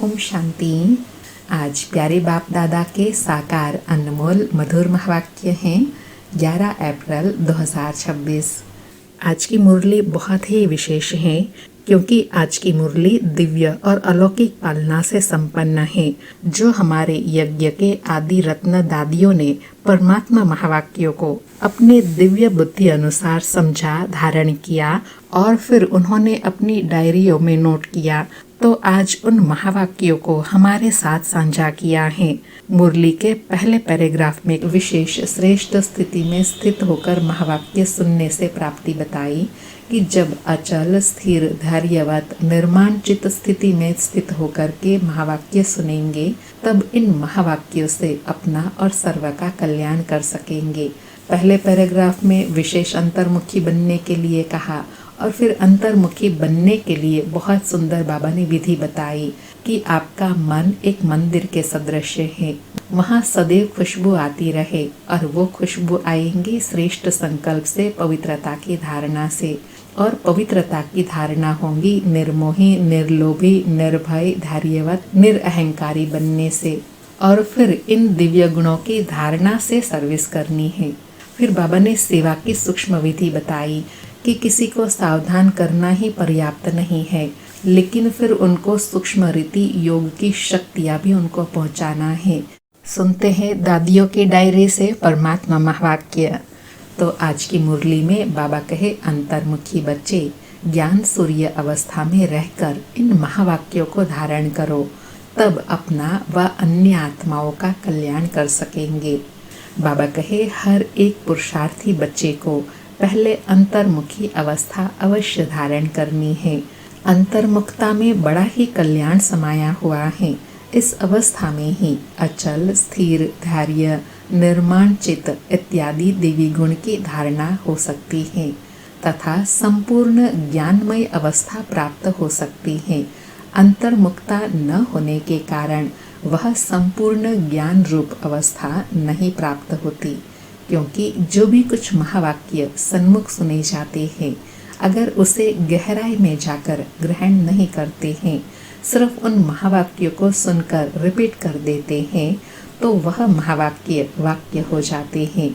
ओम शांति। आज प्यारे बाप दादा के साकार अनमोल मधुर महावाक्य हैं 11 अप्रैल 2026। आज की मुरली बहुत ही विशेष है क्योंकि आज की मुरली दिव्य और अलौकिक पालना से संपन्न है। जो हमारे यज्ञ के आदि रत्न दादियों ने परमात्मा महावाक्यों को अपने दिव्य बुद्धि अनुसार समझा, धारण किया और फिर उन्होंने अपनी डायरियों में नोट किया, तो आज उन महावाक्यों को हमारे साथ साझा किया है। मुरली के पहले पैराग्राफ में विशेष श्रेष्ठ स्थिति में स्थित होकर महावाक्य सुनने से प्राप्ति बताई कि जब अचल, स्थिर, धैर्यवत, निर्माणचित स्थिति में स्थित होकर के महावाक्य सुनेंगे, तब इन महावाक्यों से अपना और सर्व का कल्याण कर सकेंगे। पहले पैराग्राफ में विशेष अंतर्मुखी बनने के लिए कहा और फिर अंतर्मुखी बनने के लिए बहुत सुंदर बाबा ने विधि बताई कि आपका मन एक मंदिर के सदृश है, वहाँ सदैव खुशबू आती रहे और वो खुशबू आएंगी श्रेष्ठ संकल्प से, पवित्रता की धारणा से। और पवित्रता की धारणा होगी निर्मोही, निर्लोभी, निर्भय, धैर्यवत, निरअहंकारी बनने से। और फिर इन दिव्य गुणों की धारणा से सर्विस करनी है। फिर बाबा ने सेवा की सूक्ष्म विधि बताई कि किसी को सावधान करना ही पर्याप्त नहीं है, लेकिन फिर उनको सूक्ष्म रीति योग की शक्तियाँ भी उनको पहुँचाना है। सुनते हैं दादियों के डायरे से परमात्मा महावाक्य। तो आज की मुरली में बाबा कहे, अंतर्मुखी बच्चे ज्ञान सूर्य अवस्था में रहकर इन महावाक्यों को धारण करो, तब अपना व अन्य आत्माओं का कल्याण कर सकेंगे। बाबा कहे, हर एक पुरुषार्थी बच्चे को पहले अंतर्मुखी अवस्था अवश्य धारण करनी है। अंतर्मुखता में बड़ा ही कल्याण समाया हुआ है। इस अवस्था में ही अचल, स्थिर, धैर्य, निर्माणचित इत्यादि देवी गुण की धारणा हो सकती है तथा संपूर्ण ज्ञानमय अवस्था प्राप्त हो सकती है। अंतर्मुखता न होने के कारण वह संपूर्ण ज्ञान रूप अवस्था नहीं प्राप्त होती, क्योंकि जो भी कुछ महावाक्य सन्मुख सुने जाते हैं, अगर उसे गहराई में जाकर ग्रहण नहीं करते हैं, सिर्फ उन महावाक्यों को सुनकर रिपीट कर देते हैं, तो वह महावाक्य वाक्य हो जाते हैं।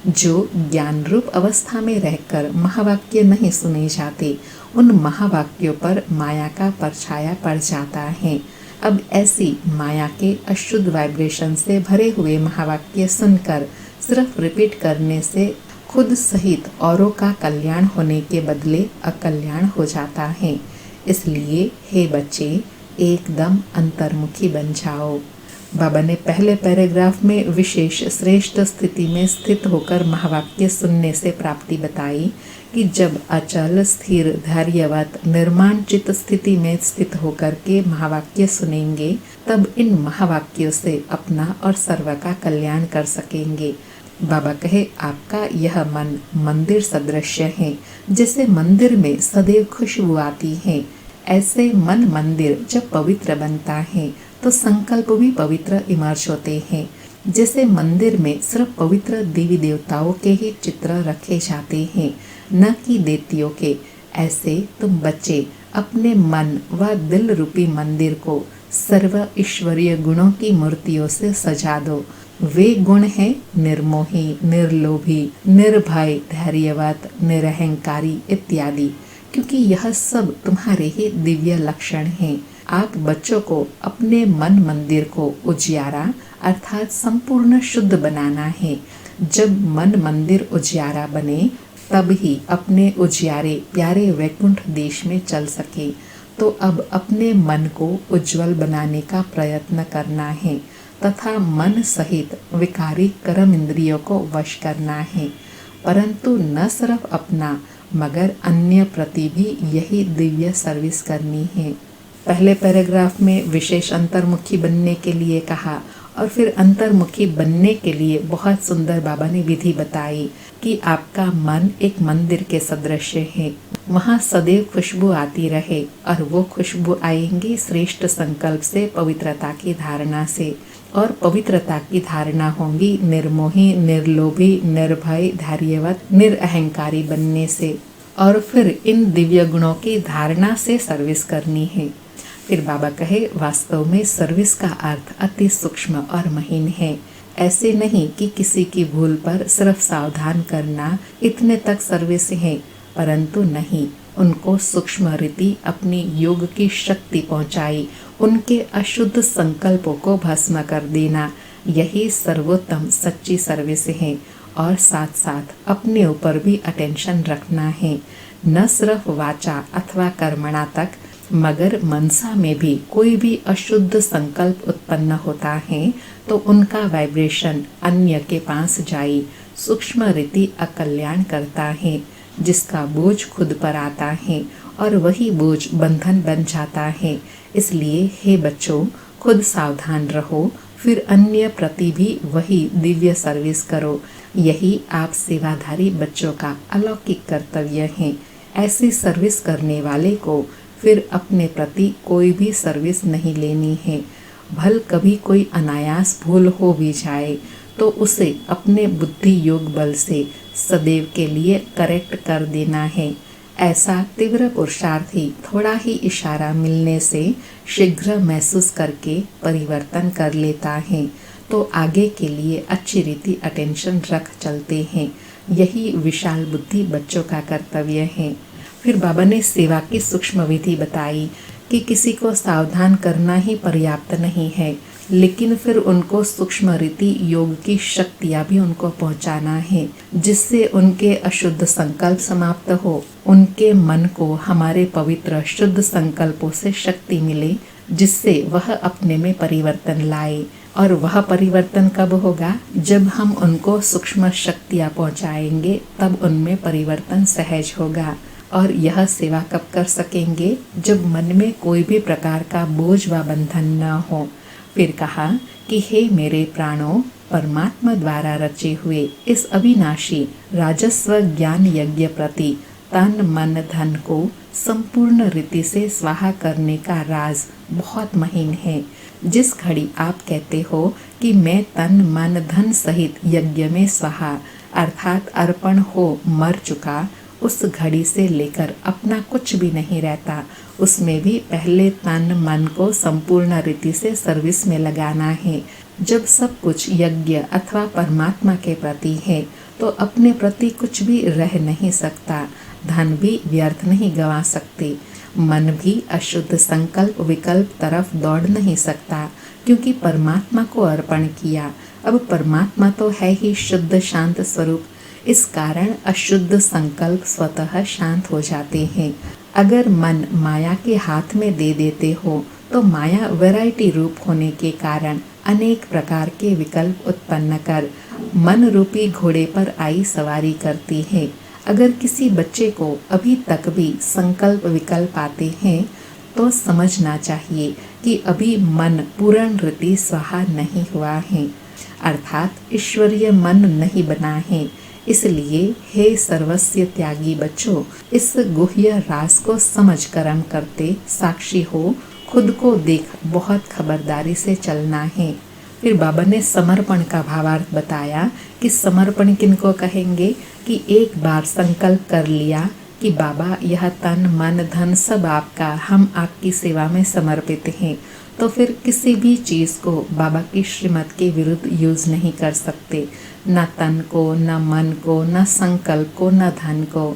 जो ज्ञान रूप अवस्था में रहकर महावाक्य नहीं सुने जाते, उन महावाक्यों पर माया का परछाया पड़ जाता है। अब ऐसी माया के अशुद्ध वाइब्रेशन से भरे हुए महावाक्य सुनकर सिर्फ रिपीट करने से खुद सहित औरों का कल्याण होने के बदले अकल्याण हो जाता है। इसलिए हे बच्चे, एकदम अंतर्मुखी बन जाओ। बाबा ने पहले पैराग्राफ में विशेष श्रेष्ठ स्थिति में स्थित होकर महावाक्य सुनने से प्राप्ति बताई कि जब अचल, स्थिर, धैर्यवत, निर्माणचित स्थिति में स्थित होकर के महावाक्य सुनेंगे, तब इन महावाक्यों से अपना और सर्व का कल्याण कर सकेंगे। बाबा कहे, आपका यह मन मंदिर सदृश है। जैसे मंदिर में सदैव खुशबू आती है, ऐसे मन मंदिर जब पवित्र बनता है तो संकल्प भी पवित्र इमर्ज होते हैं। जैसे मंदिर में सिर्फ पवित्र देवी देवताओं के ही चित्र रखे जाते हैं, न कि देतियों के, ऐसे तुम बच्चे अपने मन व दिल रूपी मंदिर को सर्व ईश्वरीय गुणों की मूर्तियों से सजा दो। वे गुण हैं निर्मोही, निर्लोभी, निर्भय, धैर्यवत, निरहंकारी इत्यादि, क्योंकि यह सब तुम्हारे ही दिव्य लक्षण हैं। आप बच्चों को अपने मन मंदिर को उजियारा अर्थात संपूर्ण शुद्ध बनाना है। जब मन मंदिर उजियारा बने, तब ही अपने उजियारे प्यारे वैकुंठ देश में चल सके। तो अब अपने मन को उज्जवल बनाने का प्रयत्न करना है तथा मन सहित विकारी कर्म इंद्रियों को वश करना है, परंतु न सिर्फ अपना मगर अन्य प्रति भी यही दिव्य सर्विस करनी है। पहले पैराग्राफ में विशेष अंतर्मुखी बनने के लिए कहा और फिर अंतर्मुखी बनने के लिए बहुत सुंदर बाबा ने विधि बताई कि आपका मन एक मंदिर के सदृश है, वहाँ सदैव खुशबू आती रहे और वो खुशबू आएंगी श्रेष्ठ संकल्प से, पवित्रता की धारणा से। और पवित्रता की धारणा होगी निर्मोही, निर्लोभी, निर्भय, धैर्यवत, निरअहंकारी बनने से। और फिर इन दिव्य गुणों की धारणा से सर्विस करनी है। फिर बाबा कहे, वास्तव में सर्विस का अर्थ अति सूक्ष्म और महीन है। ऐसे नहीं कि किसी की भूल पर सिर्फ सावधान करना, इतने तक सर्विस है, परंतु नहीं, उनको सूक्ष्म रीति अपनी योग की शक्ति पहुंचाई, उनके अशुद्ध संकल्पों को भस्म कर देना, यही सर्वोत्तम सच्ची सर्विस है। और साथ साथ अपने ऊपर भी अटेंशन रखना है, न सिर्फ वाचा अथवा कर्मणा तक, मगर मनसा में भी कोई भी अशुद्ध संकल्प उत्पन्न होता है तो उनका वाइब्रेशन अन्य के पास जाए, सूक्ष्म रीति अकल्याण करता है, जिसका बोझ खुद पर आता है और वही बोझ बंधन बन जाता है। इसलिए हे बच्चों, खुद सावधान रहो, फिर अन्य प्रति भी वही दिव्य सर्विस करो। यही आप सेवाधारी बच्चों का अलौकिक कर्तव्य है। ऐसी सर्विस करने वाले को फिर अपने प्रति कोई भी सर्विस नहीं लेनी है। भल कभी कोई अनायास भूल हो भी जाए तो उसे अपने बुद्धि योग बल से सदैव के लिए करेक्ट कर देना है। ऐसा तीव्र पुरुषार्थी थोड़ा ही इशारा मिलने से शीघ्र महसूस करके परिवर्तन कर लेता है, तो आगे के लिए अच्छी रीति अटेंशन रख चलते हैं। यही विशाल बुद्धि बच्चों का कर्तव्य है। फिर बाबा ने सेवा की सूक्ष्म विधि बताई कि किसी को सावधान करना ही पर्याप्त नहीं है, लेकिन फिर उनको सूक्ष्म रीति योग की शक्तियाँ भी उनको पहुँचाना है, जिससे उनके अशुद्ध संकल्प समाप्त हो, उनके मन को हमारे पवित्र शुद्ध संकल्पों से शक्ति मिले, जिससे वह अपने में परिवर्तन लाए। और वह परिवर्तन कब होगा? जब हम उनको सूक्ष्म शक्तियाँ पहुँचाएंगे, तब उनमें परिवर्तन सहज होगा। और यह सेवा कब कर सकेंगे? जब मन में कोई भी प्रकार का बोझ व बंधन न हो। फिर कहा कि हे मेरे प्राणों, परमात्मा द्वारा रचे हुए इस अविनाशी राजस्व ज्ञान यज्ञ प्रति तन मन धन को संपूर्ण रीति से स्वाहा करने का राज बहुत महीन है। जिस घड़ी आप कहते हो कि मैं तन मन धन सहित यज्ञ में स्वाहा अर्थात अर्पण हो मर चुका, उस घड़ी से लेकर अपना कुछ भी नहीं रहता। उसमें भी पहले तन मन को संपूर्ण रीति से सर्विस में लगाना है। जब सब कुछ यज्ञ अथवा परमात्मा के प्रति है तो अपने प्रति कुछ भी रह नहीं सकता। धन भी व्यर्थ नहीं गंवा सकते, मन भी अशुद्ध संकल्प विकल्प तरफ दौड़ नहीं सकता, क्योंकि परमात्मा को अर्पण किया। अब परमात्मा तो है ही शुद्ध शांत स्वरूप, इस कारण अशुद्ध संकल्प स्वतः शांत हो जाते हैं। अगर मन माया के हाथ में दे देते हो तो माया वैरायटी रूप होने के कारण अनेक प्रकार के विकल्प उत्पन्न कर मन रूपी घोड़े पर आई सवारी करती है। अगर किसी बच्चे को अभी तक भी संकल्प विकल्प आते हैं तो समझना चाहिए कि अभी मन पूर्ण रीति स्वाहा नहीं हुआ है, अर्थात ईश्वरीय मन नहीं बना है। इसलिए हे सर्वस्व त्यागी बच्चों, इस गुह्य राज को समझ कर्म करते साक्षी हो, खुद को देख बहुत खबरदारी से चलना है। फिर बाबा ने समर्पण का भावार्थ बताया कि समर्पण किनको कहेंगे कि एक बार संकल्प कर लिया कि बाबा यह तन मन धन सब आपका, हम आपकी सेवा में समर्पित हैं, तो फिर किसी भी चीज़ को बाबा की श्रीमत के विरुद्ध यूज़ नहीं कर सकते, न तन को, न मन को, न संकल्प को, न धन को।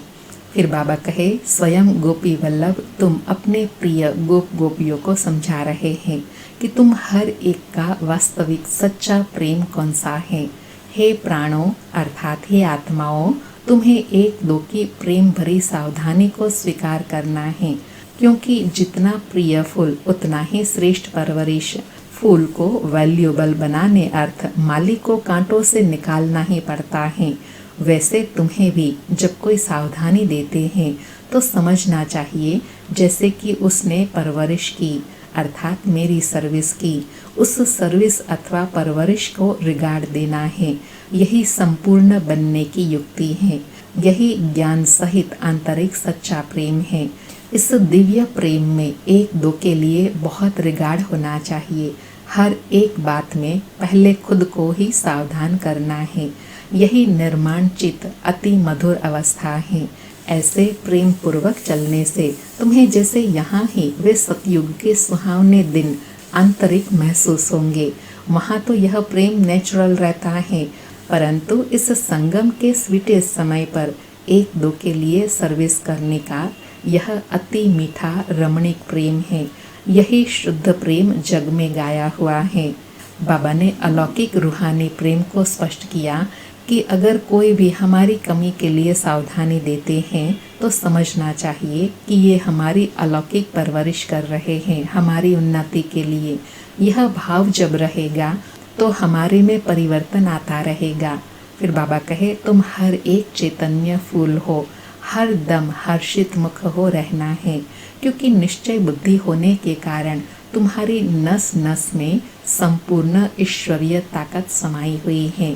फिर बाबा कहे, स्वयं गोपी वल्लभ तुम अपने प्रिय गोप गोपियों को समझा रहे हैं कि तुम हर एक का वास्तविक सच्चा प्रेम कौन सा है। हे प्राणों अर्थात हे आत्माओं, तुम्हें एक दो की प्रेम भरी सावधानी को स्वीकार करना है, क्योंकि जितना प्रिय फूल उतना ही श्रेष्ठ परवरिश। फूल को वैल्यूबल बनाने अर्थ माली को कांटों से निकालना ही पड़ता है। वैसे तुम्हें भी जब कोई सावधानी देते हैं तो समझना चाहिए जैसे कि उसने परवरिश की, अर्थात मेरी सर्विस की। उस सर्विस अथवा परवरिश को रिगार्ड देना है। यही संपूर्ण बनने की युक्ति है। यही ज्ञान सहित आंतरिक सच्चा प्रेम है। इस दिव्य प्रेम में एक दो के लिए बहुत रिगार्ड होना चाहिए। हर एक बात में पहले खुद को ही सावधान करना है। यही निर्माण चित्त अति मधुर अवस्था है। ऐसे प्रेम पूर्वक चलने से तुम्हें जैसे यहाँ ही वे सतयुग के सुहावने दिन आंतरिक महसूस होंगे। वहाँ तो यह प्रेम नेचुरल रहता है, परंतु इस संगम के स्वीटेस्ट समय पर एक दो के लिए सर्विस करने का यह अति मीठा रमणीक प्रेम है। यही शुद्ध प्रेम जग में गाया हुआ है। बाबा ने अलौकिक रूहानी प्रेम को स्पष्ट किया कि अगर कोई भी हमारी कमी के लिए सावधानी देते हैं तो समझना चाहिए कि ये हमारी अलौकिक परवरिश कर रहे हैं, हमारी उन्नति के लिए। यह भाव जब रहेगा तो हमारे में परिवर्तन आता रहेगा। फिर बाबा कहे, तुम हर एक चैतन्य फूल हो, हर दम हर्षित मुख हो रहना है, क्योंकि निश्चय बुद्धि होने के कारण तुम्हारी नस नस में संपूर्ण ईश्वरीय ताकत समाई हुई है।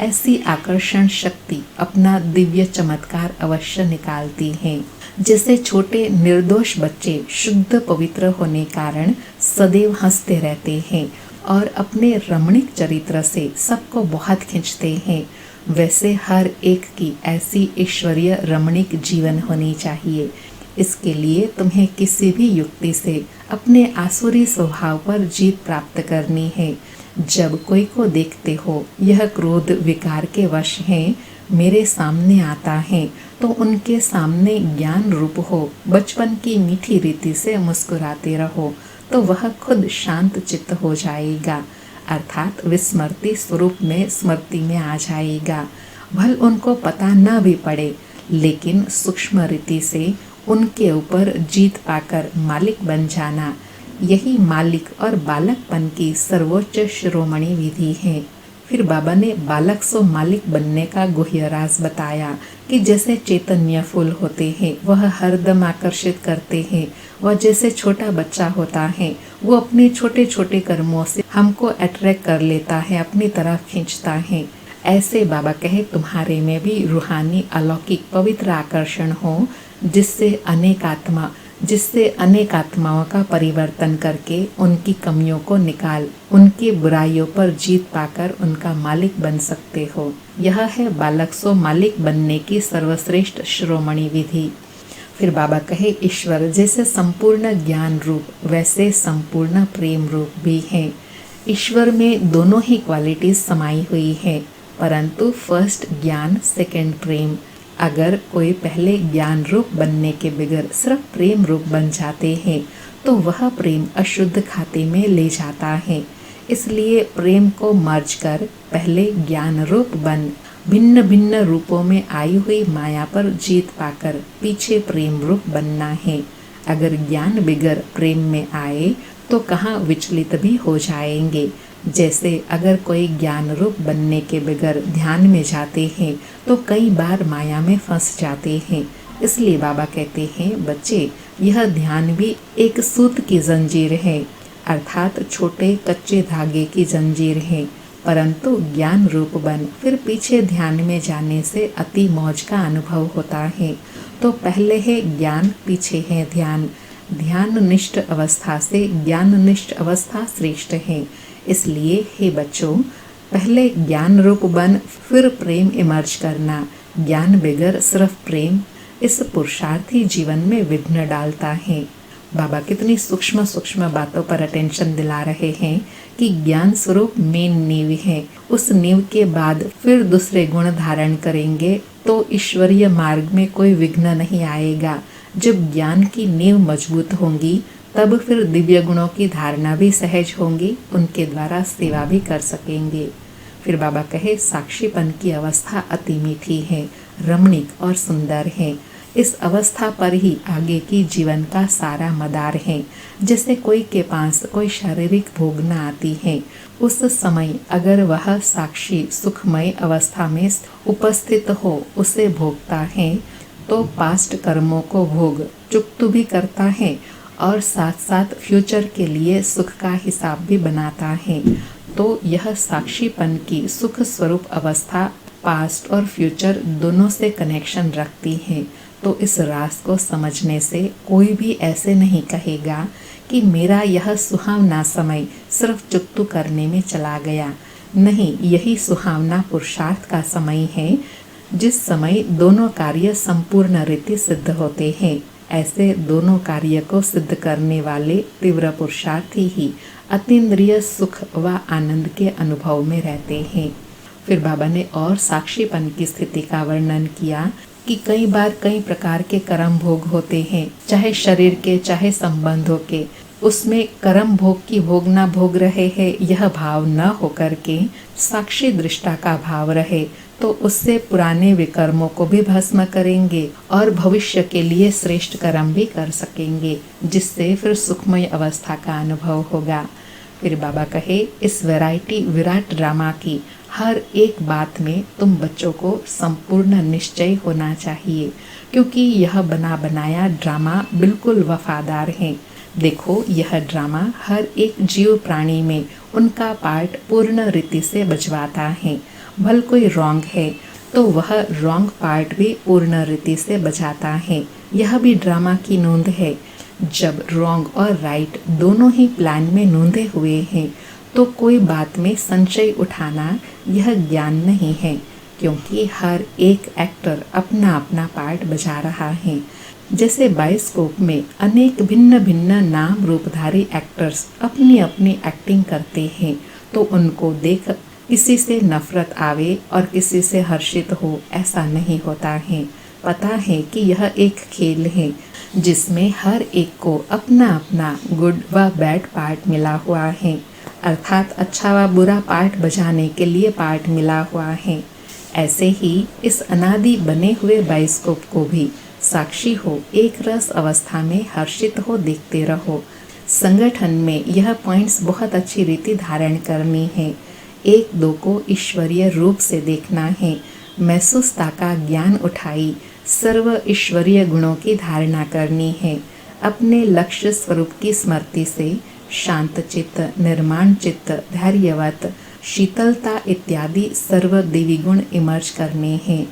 ऐसी आकर्षण शक्ति अपना दिव्य चमत्कार अवश्य निकालती है। जैसे छोटे निर्दोष बच्चे शुद्ध पवित्र होने कारण सदैव हंसते रहते हैं और अपने रमणीक चरित्र से सबको बहुत खींचते हैं, वैसे हर एक की ऐसी ईश्वरीय रमणीक जीवन होनी चाहिए। इसके लिए तुम्हें किसी भी युक्ति से अपने आसुरी स्वभाव पर जीत प्राप्त करनी है। जब कोई को देखते हो यह क्रोध विकार के वश हैं, मेरे सामने आता है, तो उनके सामने ज्ञान रूप हो, बचपन की मीठी रीति से मुस्कुराते रहो, तो वह खुद शांत चित्त हो जाएगा, अर्थात विस्मृति स्वरूप में स्मृति में आ जाएगा। भल उनको पता न भी पड़े, लेकिन सूक्ष्म रीति से उनके ऊपर जीत पाकर मालिक बन जाना, यही मालिक और बालकपन की सर्वोच्च शिरोमणि विधि है। फिर बाबा ने बालक से मालिक बनने का गुह्य राज बताया कि जैसे चैतन्य फूल होते हैं वह हरदम आकर्षित करते हैं, वह जैसे छोटा बच्चा होता है वो अपने छोटे छोटे कर्मों से हमको अट्रैक्ट कर लेता है, अपनी तरफ खींचता है। ऐसे बाबा कहे, तुम्हारे में भी रूहानी अलौकिक पवित्र आकर्षण हो, जिससे अनेक आत्माओं का परिवर्तन करके उनकी कमियों को निकाल उनकी बुराइयों पर जीत पाकर उनका मालिक बन सकते हो। यह है बालक सो मालिक बनने की सर्वश्रेष्ठ शिरोमणि विधि। फिर बाबा कहे, ईश्वर जैसे संपूर्ण ज्ञान रूप वैसे संपूर्ण प्रेम रूप भी है। ईश्वर में दोनों ही क्वालिटीज समाई हुई है, परंतु फर्स्ट ज्ञान, सेकंड प्रेम। अगर कोई पहले ज्ञान रूप बनने के बगैर सिर्फ प्रेम रूप बन जाते हैं तो वह प्रेम अशुद्ध खाते में ले जाता है। इसलिए प्रेम को मर्ज कर पहले ज्ञान रूप बन भिन्न भिन्न रूपों में आई हुई माया पर जीत पाकर पीछे प्रेम रूप बनना है। अगर ज्ञान बगैर प्रेम में आए तो कहाँ विचलित भी हो जाएंगे। जैसे अगर कोई ज्ञान रूप बनने के बगैर ध्यान में जाते हैं तो कई बार माया में फंस जाते हैं। इसलिए बाबा कहते हैं, बच्चे यह ध्यान भी एक सूत की जंजीर है, अर्थात छोटे कच्चे धागे की जंजीर है, परंतु ज्ञान रूप बन फिर पीछे ध्यान में जाने से अति मौज का अनुभव होता है। तो पहले है ज्ञान, पीछे है ध्यान। ध्यान निष्ठ अवस्था से ज्ञान निष्ठ अवस्था श्रेष्ठ है। इसलिए हे बच्चों, पहले ज्ञान रूप बन फिर प्रेम इमर्ज करना। ज्ञान बगैर सिर्फ प्रेम इस पुरुषार्थी जीवन में विघ्न डालता है। बाबा कितनी सूक्ष्म सूक्ष्म बातों पर अटेंशन दिला रहे हैं कि ज्ञान स्वरूप मेन नींव है, उस नींव के बाद फिर दूसरे गुण धारण करेंगे तो ईश्वरीय मार्ग में कोई विघ्न नहीं आएगा। जब ज्ञान की नींव मजबूत होंगी तब फिर दिव्य गुणों की धारणा भी सहज होंगी, उनके द्वारा सेवा भी कर सकेंगे। फिर बाबा कहे, साक्षीपन की अवस्था अति मीठी है, रमणीक और सुंदर है। इस अवस्था पर ही आगे की जीवन का सारा मदार है। जैसे कोई के पास कोई शारीरिक भोगना आती है, उस समय अगर वह साक्षी सुखमय अवस्था में उपस्थित हो उसे भोगता है तो पास्ट कर्मों को भोग चुक्त भी करता है और साथ साथ फ्यूचर के लिए सुख का हिसाब भी बनाता है। तो यह साक्षीपन की सुख स्वरूप अवस्था पास्ट और फ्यूचर दोनों से कनेक्शन रखती है। तो इस राज को समझने से कोई भी ऐसे नहीं कहेगा कि मेरा यह सुहावना समय सिर्फ चुकतू करने में चला गया। नहीं, यही सुहावना पुरुषार्थ का समय है जिस समय दोनों कार्य संपूर्ण रीति सिद्ध होते हैं, ऐसे दोनों कार्य को सिद्ध करने वाले तीव्र पुरुषार्थी ही अतीन्द्रिय सुख व आनंद के अनुभव में रहते हैं। फिर बाबा ने और साक्षीपन की स्थिति का वर्णन किया कि कई बार कई प्रकार के कर्म भोग होते हैं, चाहे शरीर के चाहे संबंधों के। उसमें कर्म भोग की भोग न भोग रहे हैं यह भाव न होकर के साक्षी दृष्टा का भाव रहे, तो उससे पुराने विकर्मों को भी भस्म करेंगे और भविष्य के लिए श्रेष्ठ कर्म भी कर सकेंगे, जिससे फिर सुखमय अवस्था का अनुभव होगा। फिर बाबा कहे, इस वैरायटी विराट ड्रामा की हर एक बात में तुम बच्चों को संपूर्ण निश्चय होना चाहिए, क्योंकि यह बना बनाया ड्रामा बिल्कुल वफादार है। देखो, यह ड्रामा हर एक जीव प्राणी में उनका पार्ट पूर्ण रीति से बजवाता है। भल कोई रॉन्ग है तो वह रॉन्ग पार्ट भी पूर्ण रीति से बजाता है। यह भी ड्रामा की नोंद है। जब रॉन्ग और राइट दोनों ही प्लान में नोंदे हुए हैं, तो कोई बात में संशय उठाना यह ज्ञान नहीं है, क्योंकि हर एक एक्टर अपना अपना पार्ट बजा रहा है। जैसे बायोस्कोप में अनेक भिन्न भिन्न नाम रूपधारी एक्टर्स अपनी अपनी एक्टिंग करते हैं, तो उनको देख किसी से नफरत आवे और किसी से हर्षित हो, ऐसा नहीं होता है। पता है कि यह एक खेल है जिसमें हर एक को अपना अपना गुड व बैड पार्ट मिला हुआ है, अर्थात अच्छा व बुरा पार्ट बजाने के लिए पार्ट मिला हुआ है। ऐसे ही इस अनादि बने हुए बायोस्कोप को भी साक्षी हो, एक रस अवस्था में हर्षित हो देखते रहो। संगठन में यह पॉइंट्स बहुत अच्छी रीति धारण करनी है। एक दो को ईश्वरीय रूप से देखना है, महसूसता का ज्ञान उठाई सर्व ईश्वरीय गुणों की धारणा करनी है। अपने लक्ष्य स्वरूप की स्मृति से शांत चित्त, निर्माण चित्त, धैर्यवत, शीतलता इत्यादि सर्व देवी गुण इमर्ज करने हैं।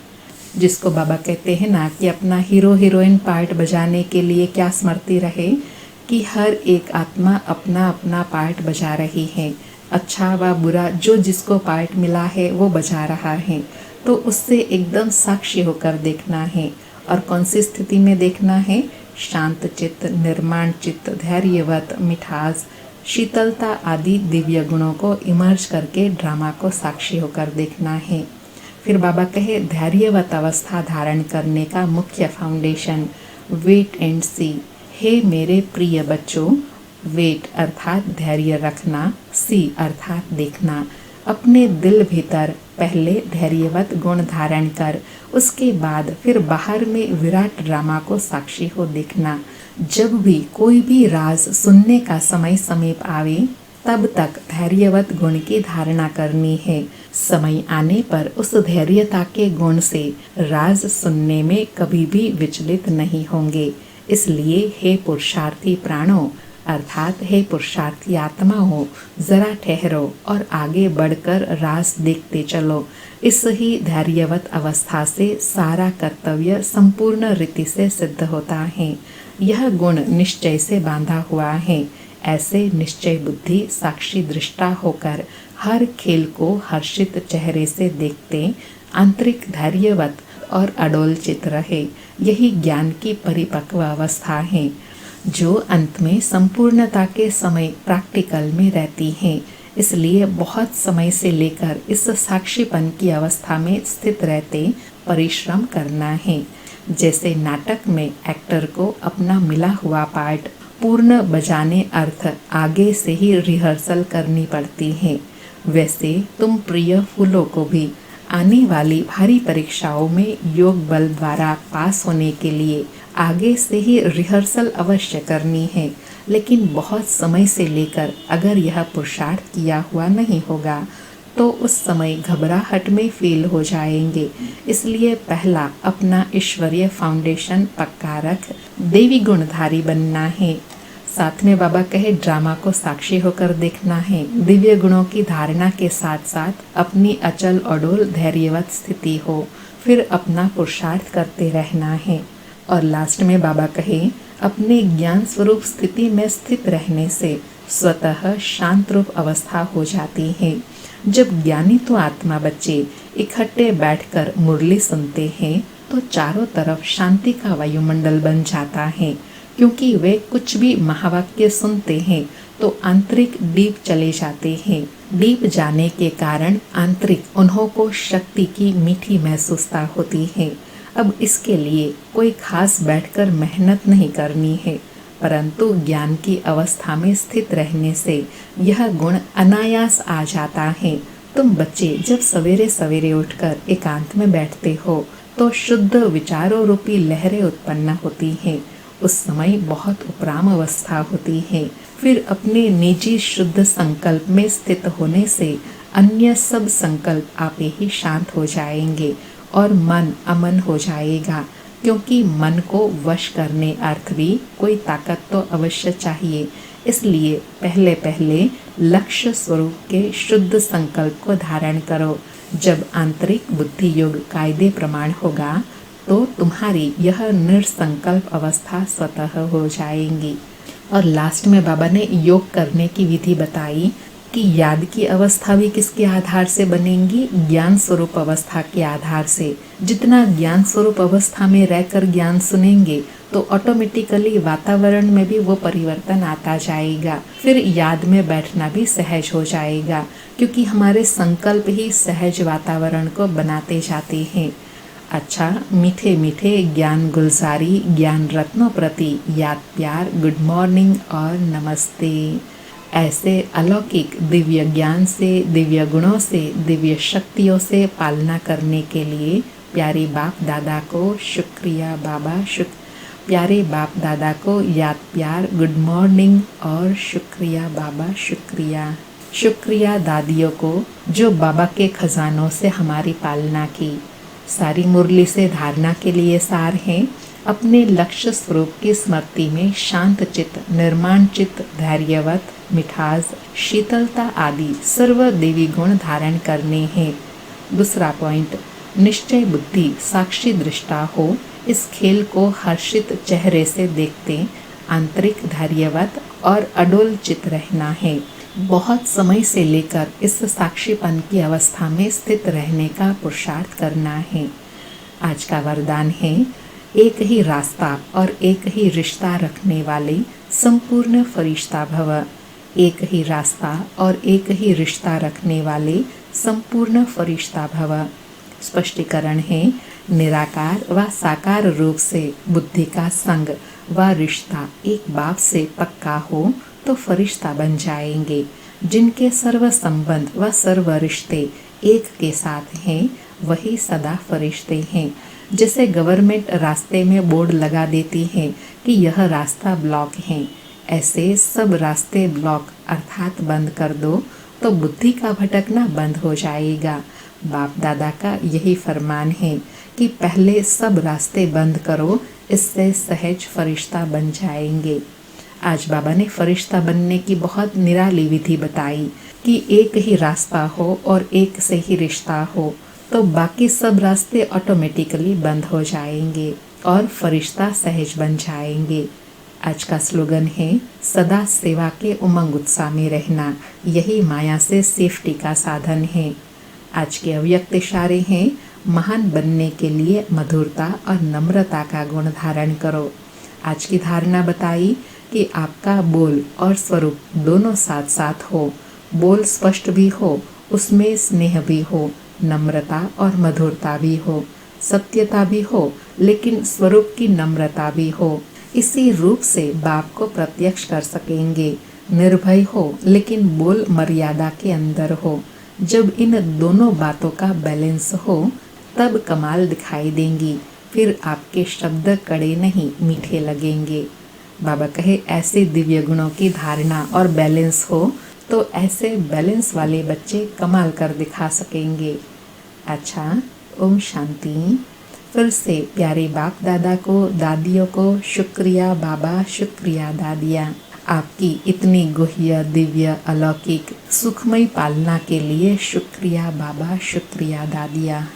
जिसको बाबा कहते हैं ना कि अपना हीरो हीरोइन पार्ट बजाने के लिए क्या स्मृति रहे कि हर एक आत्मा अपना अपना पार्ट बजा रही है। अच्छा व बुरा जो जिसको पार्ट मिला है वो बजा रहा है, तो उससे एकदम साक्षी होकर देखना है। और कौन सी स्थिति में देखना है? शांत चित्त, निर्माण चित्त, धैर्यवत, मिठास, शीतलता आदि दिव्य गुणों को इमर्ज करके ड्रामा को साक्षी होकर देखना है। फिर बाबा कहे, धैर्यवत अवस्था धारण करने का मुख्य फाउंडेशन वेट एंड सी। हे मेरे प्रिय बच्चों, वेट अर्थात धैर्य रखना, सी अर्थात देखना। अपने दिल भीतर पहले धैर्यवत गुण धारण कर, उसके बाद फिर बाहर में विराट ड्रामा को साक्षी हो देखना। जब भी कोई भी राज सुनने का समय समीप आवे, तब तक धैर्यवत गुण की धारणा करनी है। समय आने पर उस धैर्यता के गुण से राज सुनने में कभी भी विचलित नहीं होंगे। इसलिए हे पुरुषार्थी प्राणों अर्थात हे पुरुषार्थी आत्माओं, जरा ठहरो और आगे बढ़कर राज देखते चलो। इस ही धैर्यवत अवस्था से सारा कर्तव्य संपूर्ण रीति से सिद्ध होता है। यह गुण निश्चय से बांधा हुआ है। ऐसे निश्चय बुद्धि साक्षी दृष्टा होकर हर खेल को हर्षित चेहरे से देखते आंतरिक धैर्यवत और अडोल चित रहे। यही ज्ञान की परिपक्व अवस्था है, जो अंत में संपूर्णता के समय प्रैक्टिकल में रहती है। इसलिए बहुत समय से लेकर इस साक्षीपन की अवस्था में स्थित रहते परिश्रम करना है। जैसे नाटक में एक्टर को अपना मिला हुआ पार्ट पूर्ण बजाने अर्थ आगे से ही रिहर्सल करनी पड़ती है, वैसे तुम प्रिय फूलों को भी आने वाली भारी परीक्षाओं में योग बल द्वारा पास होने के लिए आगे से ही रिहर्सल अवश्य करनी है। लेकिन बहुत समय से लेकर अगर यह पुरुषार्थ किया हुआ नहीं होगा तो उस समय घबराहट में फेल हो जाएंगे। इसलिए पहला अपना ईश्वरीय फाउंडेशन पक्का रख देवी गुणधारी बनना है। साथ में बाबा कहे ड्रामा को साक्षी होकर देखना है। दिव्य गुणों की धारणा के साथ साथ अपनी अचल अडोल धैर्यवत स्थिति हो, फिर अपना पुरुषार्थ करते रहना है। और लास्ट में बाबा कहे अपने ज्ञान स्वरूप स्थिति में स्थित रहने से स्वतः शांत रूप अवस्था हो जाती है। जब ज्ञानी तो आत्मा बच्चे इकट्ठे बैठकर मुरली सुनते हैं तो चारों तरफ शांति का वायुमंडल बन जाता है, क्योंकि वे कुछ भी महावाक्य सुनते हैं तो आंतरिक डीप चले जाते हैं। डीप जाने के कारण आंतरिक उन्हों को शक्ति की मीठी महसूसता होती है। अब इसके लिए कोई खास बैठकर मेहनत नहीं करनी है, परंतु ज्ञान की अवस्था में स्थित रहने से यह गुण अनायास आ जाता है। तुम बच्चे जब सवेरे सवेरे उठकर एकांत में बैठते हो तो शुद्ध विचारों रूपी लहरें उत्पन्न होती हैं। उस समय बहुत उपराम अवस्था होती है। फिर अपने निजी शुद्ध संकल्प में स्थित होने से अन्य सब संकल्प आपे ही शांत हो जाएंगे और मन अमन हो जाएगा, क्योंकि मन को वश करने अर्थ भी कोई ताकत तो अवश्य चाहिए। इसलिए पहले पहले लक्ष्य स्वरूप के शुद्ध संकल्प को धारण करो। जब आंतरिक बुद्धि योग कायदे प्रमाण होगा तो तुम्हारी यह निर्संकल्प अवस्था स्वतः हो जाएंगी। और लास्ट में बाबा ने योग करने की विधि बताई कि याद की अवस्था भी किसके आधार से बनेंगी? ज्ञान स्वरूप अवस्था के आधार से। जितना ज्ञान स्वरूप अवस्था में रहकर ज्ञान सुनेंगे तो ऑटोमेटिकली वातावरण में भी वो परिवर्तन आता जाएगा। फिर याद में बैठना भी सहज हो जाएगा, क्योंकि हमारे संकल्प ही सहज वातावरण को बनाते जाते हैं। अच्छा, मीठे मीठे ज्ञान गुलजारी ज्ञान रत्नों प्रति याद प्यार, गुड मॉर्निंग और नमस्ते। ऐसे अलौकिक दिव्य ज्ञान से, दिव्य गुणों से, दिव्य शक्तियों से पालना करने के लिए प्यारे बाप दादा को शुक्रिया बाबा। प्यारे बाप दादा को याद प्यार, गुड मॉर्निंग और शुक्रिया बाबा। शुक्रिया दादियों को जो बाबा के खजानों से हमारी पालना की। सारी मुरली से धारणा के लिए सार है। अपने लक्ष्य स्वरूप की स्मृति में शांत चित्त, निर्माण चित्त, धैर्यवत, मिठास, शीतलता आदि सर्व देवी गुण धारण करने हैं। दूसरा पॉइंट, निश्चय बुद्धि साक्षी दृष्टा हो। इस खेल को हर्षित चेहरे से देखते आंतरिक धैर्यवत और अडोल चित्त रहना है। बहुत समय से लेकर इस साक्षीपन की अवस्था में स्थित रहने का पुरुषार्थ करना है। आज का वरदान है, एक ही रास्ता और एक ही रिश्ता रखने वाले संपूर्ण फरिश्ता भव। एक ही रास्ता और एक ही रिश्ता रखने वाले संपूर्ण फरिश्ता भव। स्पष्टीकरण है, निराकार व साकार रूप से बुद्धि का संग व रिश्ता एक बाप से पक्का हो तो फरिश्ता बन जाएंगे। जिनके सर्व संबंध व सर्व रिश्ते एक के साथ हैं वही सदा फरिश्ते हैं। जैसे गवर्नमेंट रास्ते में बोर्ड लगा देती है कि यह रास्ता ब्लॉक है, ऐसे सब रास्ते ब्लॉक अर्थात बंद कर दो तो बुद्धि का भटकना बंद हो जाएगा। बाप दादा का यही फरमान है कि पहले सब रास्ते बंद करो, इससे सहज फरिश्ता बन जाएंगे। आज बाबा ने फरिश्ता बनने की बहुत निराली विधि बताई कि एक ही रास्ता हो और एक से ही रिश्ता हो तो बाकी सब रास्ते ऑटोमेटिकली बंद हो जाएंगे और फरिश्ता सहज बन जाएंगे। आज का स्लोगन है, सदा सेवा के उमंग उत्साह में रहना, यही माया से सेफ्टी का साधन है। आज के अव्यक्त इशारे हैं, महान बनने के लिए मधुरता और नम्रता का गुण धारण करो। आज की धारणा बताई कि आपका बोल और स्वरूप दोनों साथ साथ हो। बोल स्पष्ट भी हो, उसमें स्नेह भी हो, नम्रता और मधुरता भी हो, सत्यता भी हो, लेकिन स्वरूप की नम्रता भी हो। इसी रूप से बाप को प्रत्यक्ष कर सकेंगे। निर्भय हो लेकिन बोल मर्यादा के अंदर हो। जब इन दोनों बातों का बैलेंस हो तब कमाल दिखाई देंगी। फिर आपके शब्द कड़े नहीं मीठे लगेंगे। बाबा कहे, ऐसे दिव्य गुणों की धारणा और बैलेंस हो तो ऐसे बैलेंस वाले बच्चे कमाल कर दिखा सकेंगे। अच्छा, ओम शांति। फिर से प्यारे बाप दादा को, दादियों को शुक्रिया बाबा, शुक्रिया दादिया। आपकी इतनी गुह्य, दिव्य, अलौकिक, सुखमय पालना के लिए शुक्रिया बाबा, शुक्रिया दादिया।